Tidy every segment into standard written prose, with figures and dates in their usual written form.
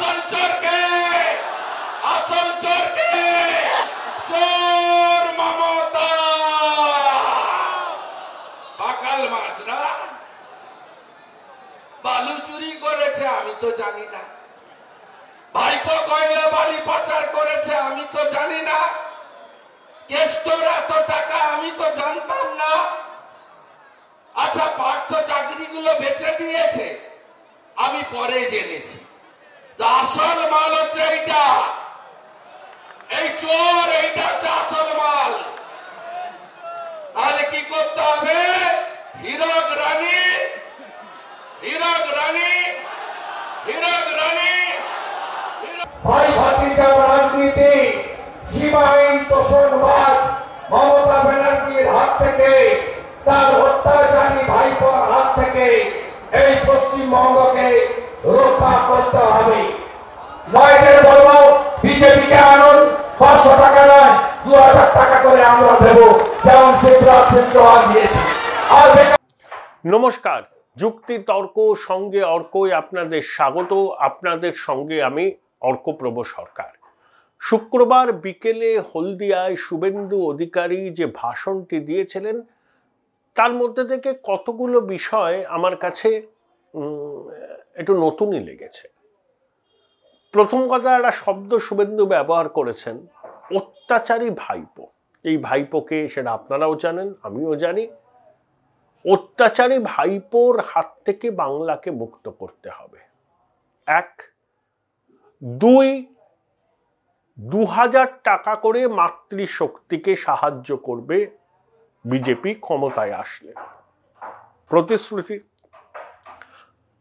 আসল চোরকে, আসল চোরকে, চোর মমতা। পাকাল মাছ না, বালু চুরি করেছে আমি তো জানি না, ভাইপো কয়লা বালি পাচার করেছে আমি তো জানি না, কেষ্টর এত টাকা আমি তো জানতাম না। আচ্ছা, পার্থ চাকরিগুলো বেচে দিয়েছে আমি পরে জেনেছি। তো আসল মাল হচ্ছে এইটা, এই চোর, এইটা হচ্ছে আসল মাল। তাহলে কি করতে হবে? হীরক রানী, হীরক রানী, হীরক রানী, ভাই ভাতিজার রাজনীতি, সীমাহীন তোষণবাজ মমতা ব্যানার্জির হাত থেকে, তার অত্যাচারী ভাইপোর হাত থেকে এই পশ্চিমবঙ্গকে রক্ষা করতে হবে। নয়দের বলবো, বিজেপিকে আনুন, 500 টাকা নয় 2000 টাকা করে আমরা দেবো, যেমন শিবরাজ সিং চৌহান দিয়েছে। আর নমস্কার, যুক্তি তর্ক সঙ্গে অর্কই আপনাদের স্বাগত। আপনাদের সঙ্গে আমি অর্কপ্রভ সরকার। শুক্রবার বিকেলে হলদিয়ায় শুভেন্দু অধিকারী যে ভাষণটি দিয়েছিলেন, তার মধ্যে থেকে কতগুলো বিষয় আমার কাছে একটু নতুনই লেগেছে। প্রথম কথা, একটা শব্দ শুভেন্দু ব্যবহার করেছেন, অত্যাচারী ভাইপো। এই ভাইপোকে সেটা আপনারাও জানেন, আমিও জানি। অত্যাচারী ভাইপোর হাত থেকে বাংলাকে মুক্ত করতে হবে। 1, 2, 2000 টাকা করে মাতৃশক্তিকে সাহায্য করবে বিজেপি ক্ষমতায় আসলে। প্রতিশ্রুতি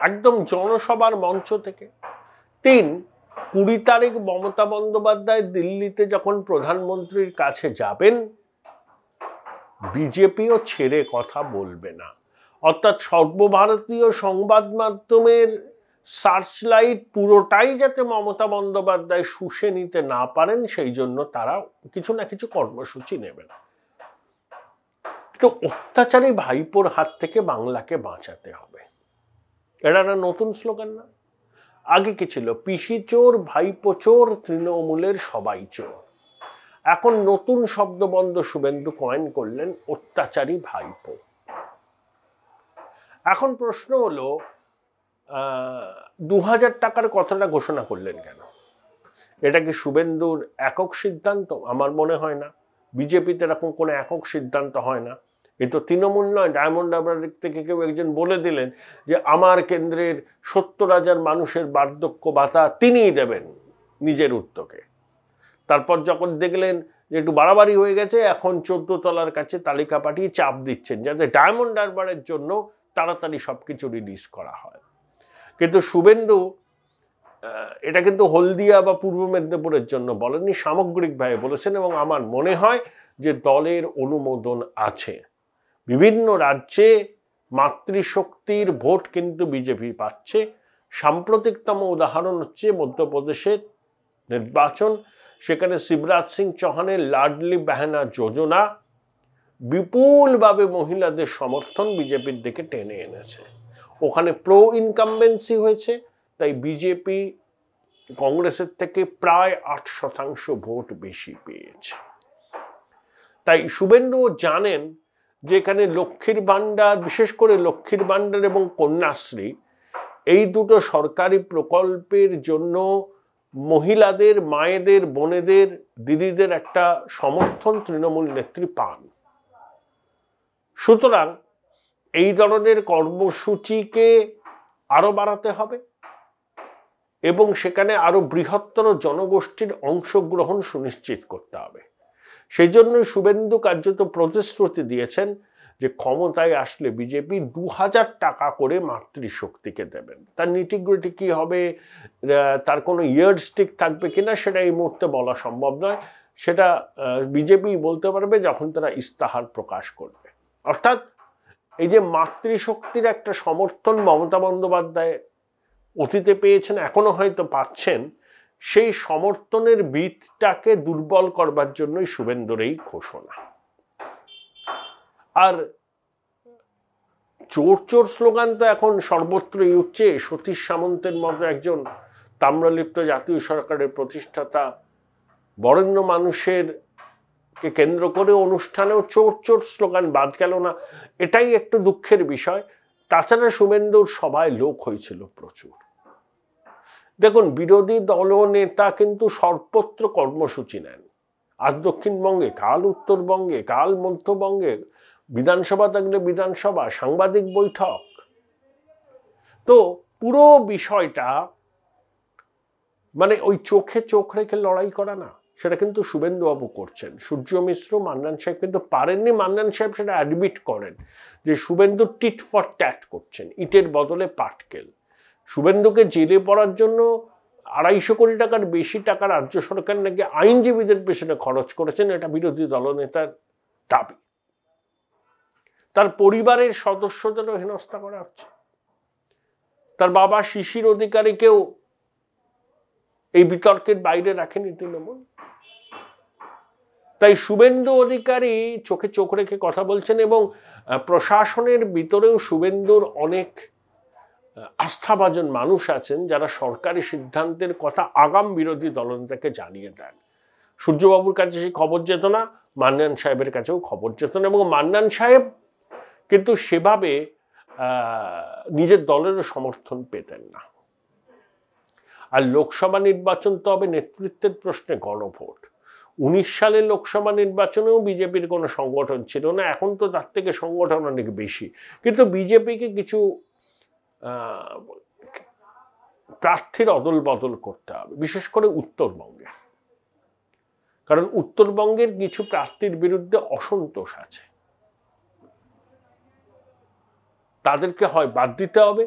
একদম জনসভার মঞ্চ থেকে। 3, 20 তারিখ মমতা বন্দ্যোপাধ্যায় দিল্লিতে যখন প্রধানমন্ত্রীর কাছে যাবেন, বিজেপিও ছেড়ে কথা বলবে না। অর্থাৎ সর্বভারতীয় সংবাদ মাধ্যমের সার্চলাইট পুরোটাই যাতে মমতা বন্দ্যোপাধ্যায় শুষে নিতে না পারেন, সেই জন্য তারা কিছু না কিছু কর্মসূচি নেবেন। তো অত্যাচারী ভাইপোর হাত থেকে বাংলাকে বাঁচাতে হবে, এটা একটা নতুন স্লোগান না? আগে কি ছিল? পিসি চোর, ভাইপো চোর, তৃণমূলের সবাই চোর। এখন নতুন শব্দবন্ধ শুভেন্দু কয়েন করলেন, অত্যাচারী ভাইপো। এখন প্রশ্ন হলো, 2000 টাকার কথাটা ঘোষণা করলেন কেন? এটা কি শুভেন্দুর একক সিদ্ধান্ত? আমার মনে হয় না। বিজেপিতে এরকম কোনো একক সিদ্ধান্ত হয় না। এ তো তৃণমূল নয়, ডায়মন্ড হারবার থেকে কেউ একজন বলে দিলেন যে আমার কেন্দ্রের 70,000 মানুষের বার্ধক্য ভাতা তিনিই দেবেন নিজের উদ্যোগে। তারপর যখন দেখলেন যে একটু বাড়াবাড়ি হয়ে গেছে, এখন 14 তলার কাছে তালিকা পাঠিয়ে চাপ দিচ্ছেন যাতে ডায়মন্ড হারবারের জন্য তাড়াতাড়ি সবকিছু রিলিজ করা হয়। কিন্তু শুভেন্দু এটা কিন্তু হলদিয়া বা পূর্ব মেদিনীপুরের জন্য বলেননি, সামগ্রিকভাবে বলেছেন। এবং আমার মনে হয় যে দলের অনুমোদন আছে। বিভিন্ন রাজ্যে মাতৃশক্তির ভোট কিন্তু বিজেপি পাচ্ছে। সাম্প্রতিকতম উদাহরণ হচ্ছে মধ্যপ্রদেশের নির্বাচন। সেখানে শিবরাজ সিং চৌহানের লাডলি বেহেনা যোজনা বিপুলভাবে মহিলাদের সমর্থন বিজেপির দিকে টেনে এনেছে। ওখানে প্রো ইনকামবেন্সি হয়েছে, তাই বিজেপি কংগ্রেসের থেকে প্রায় 8% ভোট বেশি পেয়েছে। তাই শুভেন্দু জানেন যে এখানে লক্ষ্মীর ভাণ্ডার, বিশেষ করে লক্ষ্মীর ভাণ্ডার এবং কন্যাশ্রী, এই দুটো সরকারি প্রকল্পের জন্য মহিলাদের, মায়েদের, বোনেদের, দিদিদের একটা সমর্থন তৃণমূল নেত্রী পান। সুতরাং এই ধরনের কর্মসূচিকে আরো বাড়াতে হবে এবং সেখানে আরো বৃহত্তর জনগোষ্ঠীর অংশগ্রহণ সুনিশ্চিত করতে হবে। সেই জন্য শুভেন্দু কার্যত প্রতিশ্রুতি দিয়েছেন যে ক্ষমতায় আসলে বিজেপি 2000 টাকা করে মাতৃশক্তিকে দেবেন। তার নিটিগ্রিটি কি হবে, তার কোনো ইয়ার্ডস্টিক থাকবে কিনা, সেটা এই মুহূর্তে বলা সম্ভব নয়। সেটা বিজেপি বলতে পারবে যখন তারা ইস্তাহার প্রকাশ করবে। অর্থাৎ এই যে মাতৃশক্তির একটা সমর্থন মমতা বন্দ্যোপাধ্যায় অতীতে পেয়েছেন, এখনো হয়তো পাচ্ছেন, সেই সমর্থনের ভিতটাকে দুর্বল করবার জন্যই শুভেন্দুর এই ঘোষণা। আর চোর চোর স্লোগান তো এখন সর্বত্রই উঠছে। সতীশ সামন্তের মতো একজন তাম্রলিপ্ত জাতীয় সরকারের প্রতিষ্ঠাতা বরেণ্য মানুষের কে কেন্দ্র করে অনুষ্ঠানেও চোর চোর স্লোগান বাদ গেল না, এটাই একটু দুঃখের বিষয়। তাছাড়া শুভেন্দুর সভায় লোক হয়েছিল প্রচুর। দেখুন, বিরোধী দলনেতা কিন্তু সর্বত্র কর্মসূচি নেন, আজ দক্ষিণবঙ্গে, কাল উত্তরবঙ্গে, কাল মধ্যবঙ্গে, বিধানসভা থাকলে বিধানসভা, সাংবাদিক বৈঠক। তো পুরো বিষয়টা মানে ওই চোখে চোখ রেখে লড়াই করা না, সেটা কিন্তু শুভেন্দুবাবু করছেন। সূর্য মিশ্র, মান্নান সাহেব কিন্তু পারেননি। মান্নান সাহেব সেটা অ্যাডমিট করেন যে শুভেন্দু টিট ফর ট্যাট করছেন, ইটের বদলে পাটকেল। শুভেন্দুকে জেলে পড়ার জন্য 250 কোটি টাকার বেশি টাকা রাজ্য সরকার নাকি আইনজীবীদের পেছনে খরচ করেছেন, এটা বিরোধী দলনেতার দাবি। তার পরিবারের সদস্যদেরও হেনস্থা করা হচ্ছে। তার বাবা শিশির অধিকারীকেও এই বিতর্কের বাইরে রাখেনি তৃণমূল। তাই শুভেন্দু অধিকারী চোখে চোখ রেখে কথা বলছেন, এবং প্রশাসনের ভিতরেও শুভেন্দুর অনেক আস্থাভাজন মানুষ আছেন যারা সরকারি সিদ্ধান্তের কথা আগাম বিরোধী দলনেতাকে জানিয়ে দেন। সূর্যবাবুর কাছে সেই খবর যেত না, মান্নান সাহেবের কাছেও খবর যেত না, এবং মান্নান সাহেব কিন্তু সেভাবে নিজের দলেরও সমর্থন পেতেন না। আর লোকসভা নির্বাচন তো হবে নেতৃত্বের প্রশ্নে গণভোট। 19 সালের লোকসভা নির্বাচনেও বিজেপির কোনো সংগঠন ছিল না, এখন তো তার থেকে সংগঠন অনেক বেশি। কিন্তু বিজেপিকে কিছু প্রার্থীর অদল বদল করতে হবে, বিশেষ করে উত্তরবঙ্গে, কারণ উত্তরবঙ্গের কিছু প্রার্থীর বিরুদ্ধে অসন্তোষ আছে। তাদেরকে হয় বাদ দিতে হবে,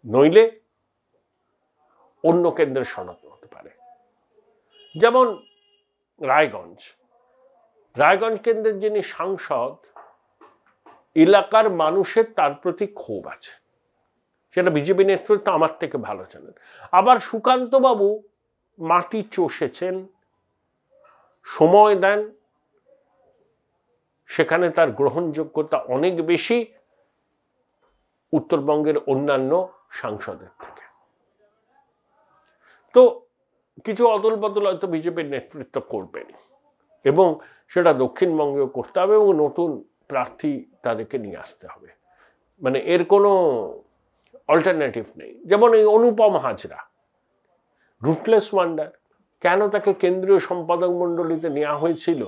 নইলে অন্য কেন্দ্রের সনাতন হতে পারে। যেমন রায়গঞ্জ কেন্দ্রের যিনি সাংসদ, এলাকার মানুষের তার প্রতি ক্ষোভ আছে, সেটা বিজেপি নেতৃত্ব আমার থেকে ভালো জানেন। আবার সুকান্ত বাবু মাটি চষেছেন, সময় দেন, সেখানে তার গ্রহণযোগ্যতা অনেক বেশি উত্তরবঙ্গের অন্যান্য সাংসদের থেকে। তো কিছু অদল বদল হয়তো বিজেপির নেতৃত্ব করবেন, এবং সেটা দক্ষিণবঙ্গেও করতে হবে, এবং নতুন প্রার্থী তাদেরকে নিয়ে আসতে হবে, মানে এর কোনো অল্টারনেটিভ নেই। যেমন এই অনুপম হাজরা, রুটলেস ওয়ান্ডার, কেন তাকে কেন্দ্রীয় সম্পাদক মণ্ডলীতে নেওয়া হয়েছিল?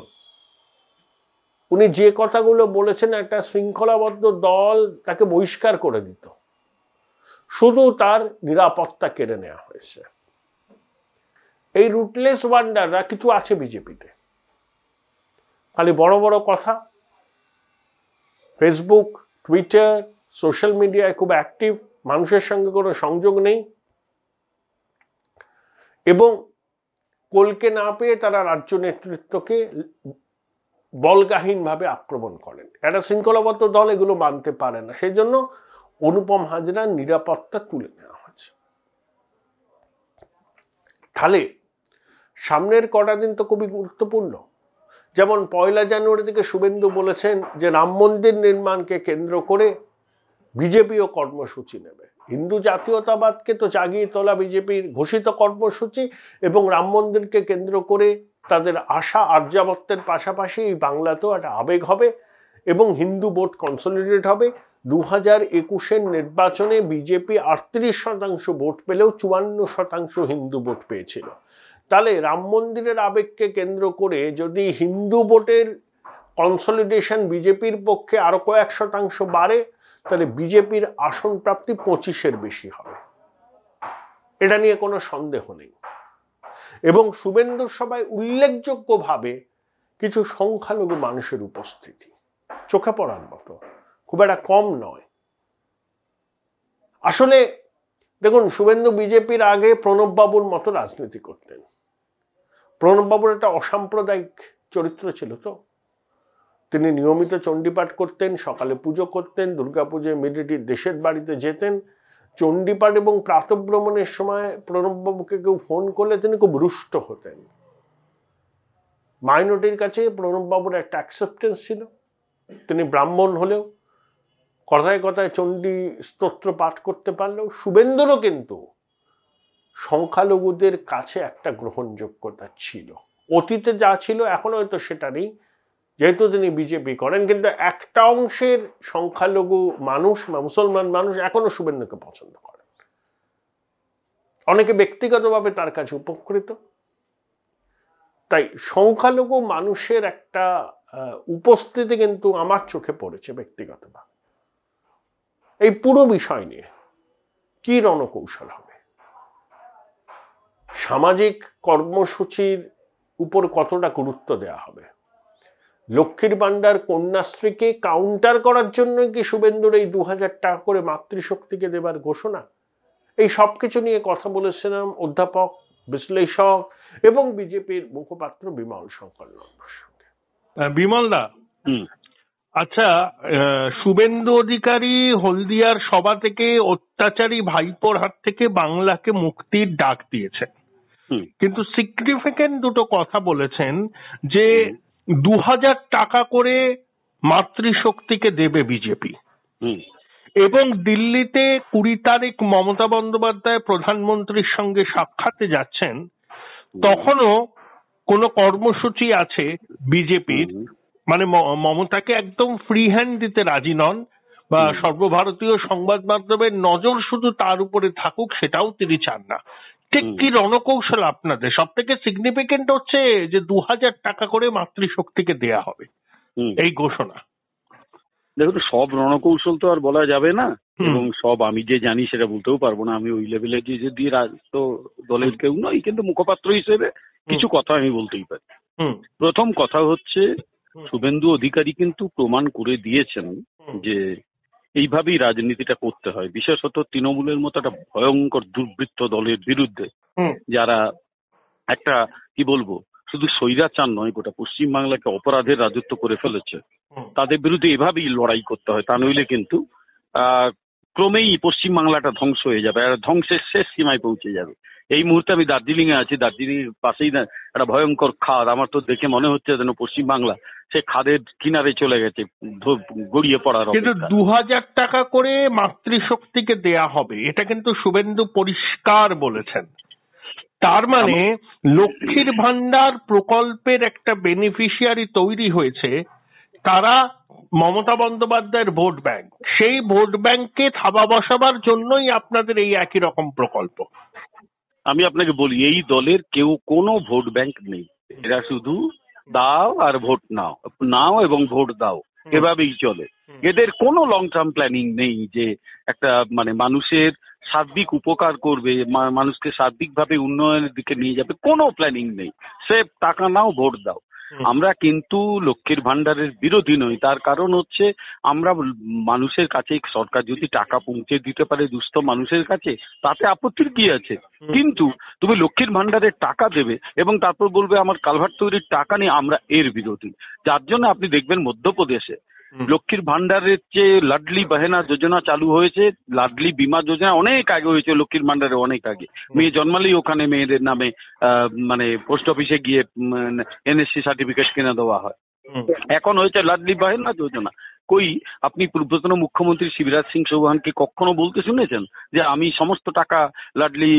উনি যে কথাগুলো বলেছেন, একটা শৃঙ্খলাবদ্ধ দল তাকে বহিষ্কার করে দিত, শুধু তার নিরাপত্তা কেড়ে নেওয়া হয়েছে। এই রুটলেস ওয়ান্ডাররা কিছু আছে বিজেপিতে, খালি বড় বড় কথা, ফেসবুক, টুইটার, সোশ্যাল মিডিয়ায় খুব অ্যাক্টিভ, মানুষের সঙ্গে কোনো সংযোগ নেই, এবং কলকে না পেয়ে তারা রাজ্য নেতৃত্বকে বলগাহীনভাবে আক্রমণ করেন। একটা শৃঙ্খলাবদ্ধ দল এগুলো মানতে পারে না, সেই জন্য অনুপম হাজরার নিরাপত্তা তুলে নেওয়া হয়েছে। তাহলে সামনের কটা দিন তো খুবই গুরুত্বপূর্ণ। যেমন 1 জানুয়ারি থেকে শুভেন্দু বলেছেন যে রাম মন্দির নির্মাণকে কেন্দ্র করে বিজেপিও কর্মসূচি নেবে। হিন্দু জাতীয়তাবাদকে তো জাগিয়ে তোলা বিজেপির ঘোষিত কর্মসূচি, এবং রাম মন্দিরকে কেন্দ্র করে তাদের আশা আর্যাবত্যের পাশাপাশি এই বাংলাতেও একটা আবেগ হবে, এবং হিন্দু ভোট কনসলিডেট হবে। 2021-এর নির্বাচনে বিজেপি 38% ভোট পেলেও 54% হিন্দু ভোট পেয়েছিল। তাহলে রাম মন্দিরের আবেগকে কেন্দ্র করে যদি হিন্দু ভোটের কনসলিডেশন বিজেপির পক্ষে আরো কয়েক শতাংশ বাড়ে, তাহলে বিজেপির আসন প্রাপ্তি 25-এর বেশি হবে, এটা নিয়ে কোনো সন্দেহ নেই। এবং শুভেন্দুর সভায় উল্লেখযোগ্যভাবে কিছু সংখ্যালঘু মানুষের উপস্থিতি চোখে পড়ার মতো, খুব একটা কম নয়। আসলে দেখুন, শুভেন্দু বিজেপির আগে প্রণব বাবুর মতো রাজনীতি করতেন। প্রণব বাবুর একটা অসাম্প্রদায়িক চরিত্র ছিল, তো তিনি নিয়মিত চণ্ডীপাঠ করতেন, সকালে পুজো করতেন, দুর্গাপুজোয় ইমিডিয়েটলি দেশের বাড়িতে যেতেন। চণ্ডীপাঠ এবং প্রাতঃভ্রমণের সময় প্রণববাবুকে কেউ ফোন করলে তিনি খুব রুষ্ট হতেন। মাইনরিটির কাছে প্রণববাবুর একটা অ্যাকসেপ্টেন্স ছিল। তিনি ব্রাহ্মণ হলেও কথায় কথায় চণ্ডী স্তোত্র পাঠ করতে পারলেও, শুভেন্দুরও কিন্তু সংখ্যালঘুদের কাছে একটা গ্রহণযোগ্যতা ছিল। অতীতে যা ছিল এখন হয়তো সেটা নেই, যেহেতু তিনি বিজেপি করেন, কিন্তু একটা অংশের সংখ্যালঘু মানুষ বা মুসলমান মানুষ এখনো শুভেন্দুকে পছন্দ করেন। অনেকে ব্যক্তিগতভাবে তার কাছে উপকৃত। তাই সংখ্যালঘু মানুষের একটা উপস্থিতি কিন্তু আমার চোখে পড়েছে ব্যক্তিগতভাবে। এই পুরো বিষয় নিয়ে কি রণকৌশল হবে, সামাজিক কর্মসূচির উপর কতটা গুরুত্ব দেওয়া হবে, লক্ষ্মীর ভান্ডার কন্যাশ্রীকে কাউন্টার করার জন্য কি শুভেন্দুর এই 2000 টাকা করে মাতৃশক্তিকে দেবার ঘোষণা, এই সব কিছু নিয়ে কথা বলেছিলাম অধ্যাপক, বিশ্লেষক এবং বিজেপির মুখপাত্র বিমল শঙ্কর নন্দর সঙ্গে। বিমল দা, আচ্ছা, শুভেন্দু অধিকারী হলদিয়ার সভা থেকে অত্যাচারী ভাইপোর হাত থেকে বাংলাকে মুক্তির ডাক দিয়েছেন, কিন্তু সিগনিফিকেন্ট দুটো কথা বলেছেন যে 2000 টাকা করে মাতৃশক্তিকে দেবে বিজেপি, এবং দিল্লিতে 20 তারিখ মমতা বন্দ্যোপাধ্যায় প্রধানমন্ত্রীর সঙ্গে সাক্ষাতে যাচ্ছেন, তখনও কোনো কর্মসূচি আছে বিজেপির, মানে মমতাকে একদম ফ্রি হ্যান্ড দিতে রাজি নন, বা সর্বভারতীয় সংবাদ মাধ্যমের নজর শুধু তার উপরে থাকুক সেটাও তিনি চান না। ঠিক কি রণকৌশল আপনাদের? সব থেকে সিগনিফিকেন্ট হচ্ছে যে 2000 টাকা করে মাতৃশক্তিকে দেয়া হবে, এই ঘোষণা। দেখো, সব রণকৌশল তো আর বলা যাবে না, এবং সব আমি যে জানি সেটা বলতেও পারবো না। আমি ওই লেভেলে যদি রাজত্ব দলের কেউ নই, কিন্তু মুখপাত্র হিসেবে কিছু কথা আমি বলতেই পারি। প্রথম কথা হচ্ছে, শুভেন্দু অধিকারী কিন্তু প্রমাণ করে দিয়েছেন যে এইভাবেই রাজনীতিটা করতে হয়, বিশেষত তৃণমূলের মতো একটা ভয়ঙ্কর দুর্বৃত্ত দলের বিরুদ্ধে, যারা একটা কি বলবো, শুধু স্বৈরাচার নয়, গোটা পশ্চিমবাংলাকে অপরাধের রাজত্ব করে ফেলেছে। তাদের বিরুদ্ধে এভাবেই লড়াই করতে হয়, তা নইলে কিন্তু ক্রমেই পশ্চিমবাংলাটা ধ্বংস হয়ে যাবে, আর ধ্বংসের শেষ সীমায় পৌঁছে যাবে। এই মুহূর্তে আমি দার্জিলিং এ আছি, দার্জিলিং এর পাশেই না একটা ভয়ঙ্কর খাদ, আমার তো দেখে মনে হচ্ছে যেন পশ্চিমবাংলা সে খাদের কিনারে চলে গেছে, গড়িয়ে পড়ার। কিন্তু 2000 টাকা করে মাতৃশক্তিকে দেয়া হবে, এটা কিন্তু শুভেন্দু পরিষ্কার বলেছেন। তার মানে লক্ষ্মীর ভান্ডার প্রকল্পের একটা বেনিফিশিয়ারি তৈরি হয়েছে, তারা মমতা বন্দ্যোপাধ্যায়ের ভোট ব্যাংক, সেই ভোট ব্যাংককে থাবা বসাবার জন্যই আপনাদের এই একই রকম প্রকল্প। আমি আপনাকে বলি, এই দলের কেউ কোনো ভোট ব্যাংক নেই, এরা শুধু দাও আর ভোট নাও, নাও এবং ভোট দাও, এভাবেই চলে। এদের কোনো লং টার্ম প্ল্যানিং নেই যে একটা মানে মানুষের সার্বিক উপকার করবে, মানুষকে সার্বিকভাবে উন্নয়নের দিকে নিয়ে যাবে, কোনো প্ল্যানিং নেই। সে টাকা নাও, ভোট দাও। আমরা কিন্তু লক্ষ্মীর ভান্ডারের বিরোধী নই, তার কারণ হচ্ছে আমরা মানুষের কাছে, সরকার যদি টাকা পৌঁছে দিতে পারে দুস্থ মানুষের কাছে, তাতে আপত্তির কি আছে? কিন্তু তুমি লক্ষ্মীর ভান্ডারের টাকা দেবে এবং তারপর বলবে আমার কালভার্ট তৈরির টাকা নেই, আমরা এর বিরোধী। যার জন্য আপনি দেখবেন মধ্যপ্রদেশে লক্ষ্মীর ভান্ডারের যে লাডলি বাহেনা যোজনা চালু হয়েছে, লাডলি বীমা যোজনা অনেক আগে হয়েছে, লক্ষ্মীর ভান্ডারে অনেক আগে। মেয়ে জন্মালেই ওখানে মেয়েদের নামে মানে পোস্ট অফিসে গিয়ে এনএসসি সার্টিফিকেট কিনে দেওয়া হয়। এখন হয়েছে লাডলি বাহেনা যোজনা। কই আপনি পূর্বতন মুখ্যমন্ত্রী শিবরাজ সিং চৌহানকে কখনো বলতে শুনেছেন যে আমি সমস্ত টাকা লাডলি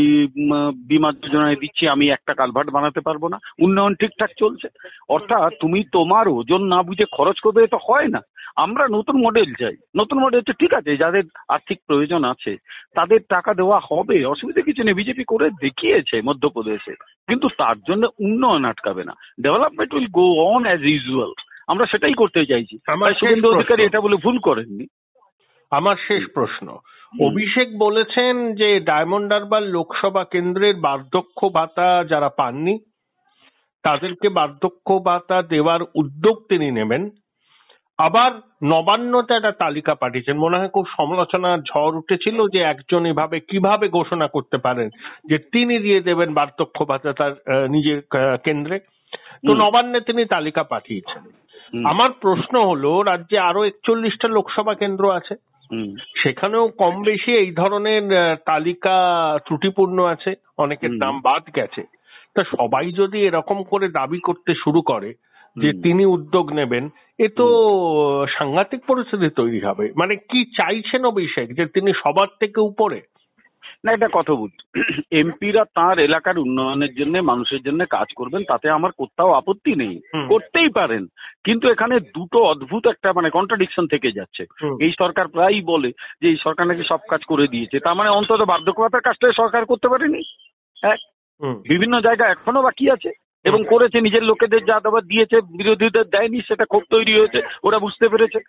বীমা যোজনায় দিচ্ছি, আমি একটা কালভার্ট বানাতে পারবো না? উন্নয়ন ঠিকঠাক চলছে। অর্থাৎ তুমি তোমার ওজন না বুঝে খরচ করবে, এটা হয় না। আমরা নতুন মডেল চাই। নতুন মডেল হচ্ছে, ঠিক আছে, যাদের আর্থিক প্রয়োজন আছে তাদের টাকা দেওয়া হবে, অসুবিধা কিছু নেই, বিজেপি করে দেখিয়েছে মধ্যপ্রদেশে। কিন্তু তার জন্য উন্নয়ন আটকাবে না, development will go on as usual. আমরা সেটাই করতে চাইছি। শুভেন্দু অধিকারী এটা বলে ভুল করেননি। আমার শেষ প্রশ্ন, অভিষেক বলেছেন যে ডায়মন্ড হারবার লোকসভা কেন্দ্রের বার্ধক্য ভাতা যারা পাননি তাদেরকে বার্ধক্য ভাতা দেওয়ার উদ্যোগ তিনি নেবেন। আবার নবান্নতে একটা তালিকা পাঠিয়েছেন, মনে হয় খুব সমালোচনার ঝড় উঠেছিল যে একজন এভাবে কিভাবে ঘোষণা করতে পারেন যে তিনি দিয়ে দেবেন বার্ধক্য ভাতা তার নিজের কেন্দ্রে। তো নবান্নে তিনি তালিকা পাঠিয়েছেন। আমার প্রশ্ন হলো, রাজ্যে আরো 41টা লোকসভা কেন্দ্র আছে, সেখানেও কম বেশি এই ধরনের তালিকা ত্রুটিপূর্ণ আছে, অনেকের নাম বাদ গেছে। তা সবাই যদি এরকম করে দাবি করতে শুরু করে যে তিনি উদ্যোগ নেবেন, এ তো সাংঘাতিক পরিস্থিতি তৈরি হবে। মানে কি চাইছেন অভিষেক, যে তিনি সবার থেকে উপরে? না, এটা কথা বলছি, এমপিরা তার এলাকার উন্নয়নের জন্য মানুষের জন্য কাজ করবেন, তাতে আমার কোথাও আপত্তি নেই, করতেই পারেন। কিন্তু এখানে দুটো অদ্ভুত একটা মানে কন্ট্রাডিকশন থেকে যাচ্ছে। এই সরকার প্রায়ই বলে যে এই সরকার নাকি সব কাজ করে দিয়েছে, তার মানে অন্তত বার্ধক্যভাতার কাজটা সরকার করতে পারেনি। এক, বিভিন্ন জায়গায় এখনো বাকি আছে এবং করেছে, নিজের লোকেদের যা দেওয়া দিয়েছে, বিরোধীদের দেয়নি, সেটা ক্ষোভ তৈরি হয়েছে, ওরা বুঝতে পেরেছে।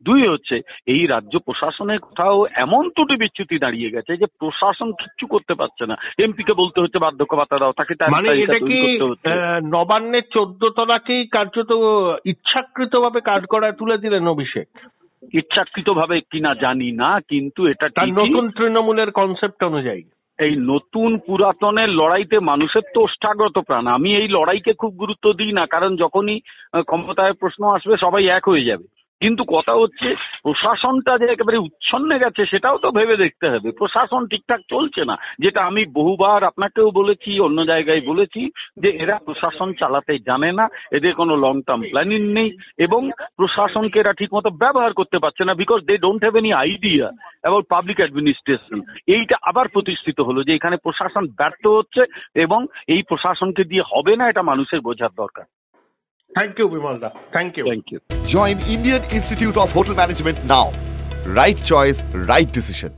দুই হচ্ছে, এই রাজ্য প্রশাসনের কোথাও এমন ত্রুটি বিচ্যুতি দাঁড়িয়ে গেছে যে প্রশাসন কিচ্ছু করতে পারছে না। এমপিকে বলতে হচ্ছে বার্ধক্য ভাতা দাও, তাকে মানে এটা কি নবান্নের 14 তলাকেই কার্যত ইচ্ছাকৃতভাবে কাজ করায় তুলে দিলেন অভিষেক? ইচ্ছাকৃত ভাবে কিনা জানি না, কিন্তু এটা তার নতুন তৃণমূলের কনসেপ্ট অনুযায়ী এই নতুন পুরাতনের লড়াইতে মানুষের তো ওষ্ঠাগত প্রাণ। আমি এই লড়াইকে খুব গুরুত্ব দিই না, কারণ যখনই ক্ষমতায় প্রশ্ন আসবে সবাই এক হয়ে যাবে। কিন্তু কথা হচ্ছে প্রশাসনটা যে একেবারে উচ্ছন্নে গেছে সেটাও তো ভেবে দেখতে হবে। প্রশাসন ঠিকঠাক চলছে না, যেটা আমি বহুবার আপনাকেও বলেছি, অন্য জায়গায় বলেছি, যে এরা প্রশাসন চালাতে জানে না, এদের কোনো লং টার্ম প্ল্যানিং নেই এবং প্রশাসনকে এরা ঠিক মতো ব্যবহার করতে পারছে না, because they don't have any idea about public administration. এইটা আবার প্রতিষ্ঠিত হলো যে এখানে প্রশাসন ব্যর্থ হচ্ছে এবং এই প্রশাসনকে দিয়ে হবে না, এটা মানুষের বোঝার দরকার। থ্যাংক ইউ বিমলদা, thank you. Thank you. Join Indian Institute of Hotel Management now. Right choice, right decision.